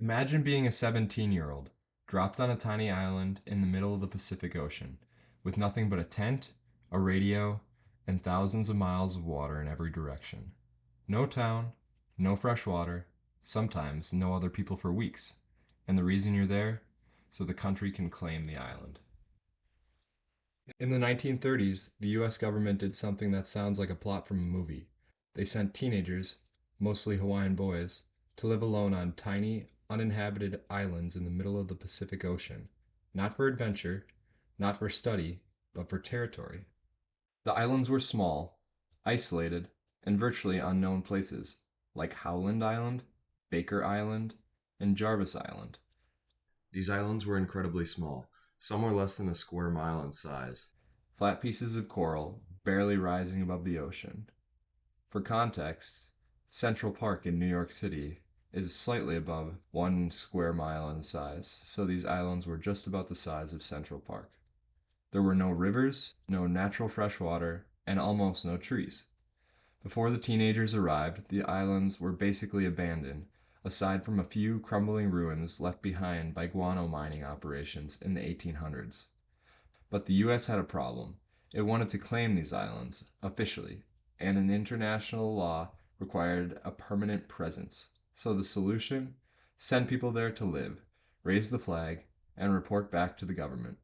Imagine being a 17-year-old, dropped on a tiny island in the middle of the Pacific Ocean, with nothing but a tent, a radio, and thousands of miles of water in every direction. No town, no fresh water, sometimes no other people for weeks. And the reason you're there? So the country can claim the island. In the 1930s, the US government did something that sounds like a plot from a movie. They sent teenagers, mostly Hawaiian boys, to live alone on tiny, uninhabited islands in the middle of the Pacific Ocean. Not for adventure, not for study, but for territory. The islands were small, isolated, and virtually unknown places, like Howland Island, Baker Island, and Jarvis Island. These islands were incredibly small, some were less than a square mile in size, flat pieces of coral barely rising above the ocean. For context, Central Park in New York City is slightly above 1 square mile in size, so these islands were just about the size of Central Park. There were no rivers, no natural fresh water, and almost no trees. Before the teenagers arrived, the islands were basically abandoned, aside from a few crumbling ruins left behind by guano mining operations in the 1800s. But the US had a problem. It wanted to claim these islands, officially, and an international law required a permanent presence. So the solution? Send people there to live, raise the flag, and report back to the government.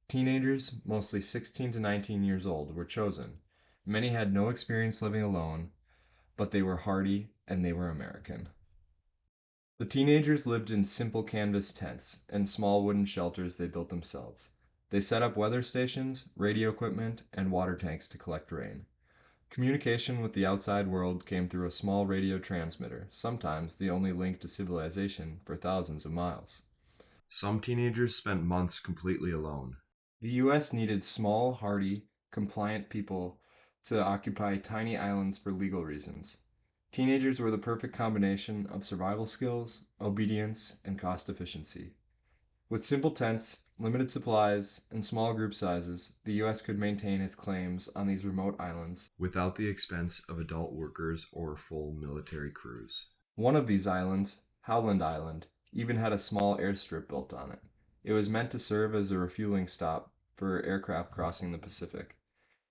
Teenagers, mostly 16 to 19 years old, were chosen. Many had no experience living alone, but they were hardy and they were American. The teenagers lived in simple canvas tents and small wooden shelters they built themselves. They set up weather stations, radio equipment, and water tanks to collect rain. Communication with the outside world came through a small radio transmitter, sometimes the only link to civilization for thousands of miles. Some teenagers spent months completely alone. The US needed small, hardy, compliant people to occupy tiny islands for legal reasons. Teenagers were the perfect combination of survival skills, obedience, and cost efficiency. With simple tents, limited supplies, and small group sizes, the US could maintain its claims on these remote islands without the expense of adult workers or full military crews. One of these islands, Howland Island, even had a small airstrip built on it. It was meant to serve as a refueling stop for aircraft crossing the Pacific.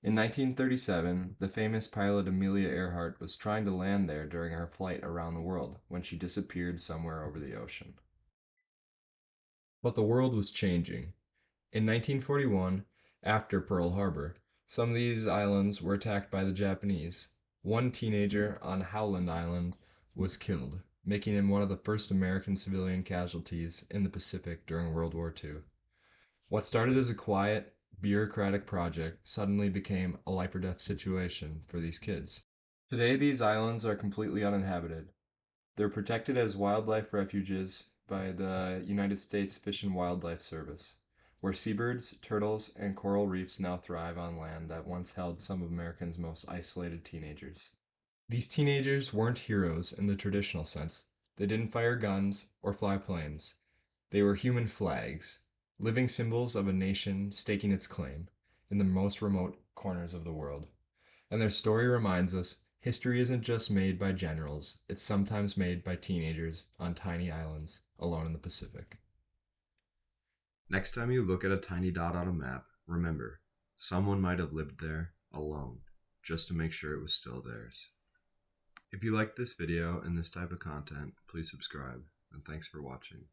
In 1937, the famous pilot Amelia Earhart was trying to land there during her flight around the world when she disappeared somewhere over the ocean. But the world was changing. In 1941, after Pearl Harbor, some of these islands were attacked by the Japanese. One teenager on Howland Island was killed, making him one of the first American civilian casualties in the Pacific during World War II. What started as a quiet, bureaucratic project suddenly became a life or death situation for these kids. Today, these islands are completely uninhabited. They're protected as wildlife refuges by the United States Fish and Wildlife Service, where seabirds, turtles, and coral reefs now thrive on land that once held some of America's most isolated teenagers. These teenagers weren't heroes in the traditional sense. They didn't fire guns or fly planes. They were human flags, living symbols of a nation staking its claim in the most remote corners of the world. And their story reminds us history isn't just made by generals, it's sometimes made by teenagers on tiny islands alone in the Pacific. Next time you look at a tiny dot on a map, remember, someone might have lived there alone, just to make sure it was still theirs. If you liked this video and this type of content, please subscribe, and thanks for watching.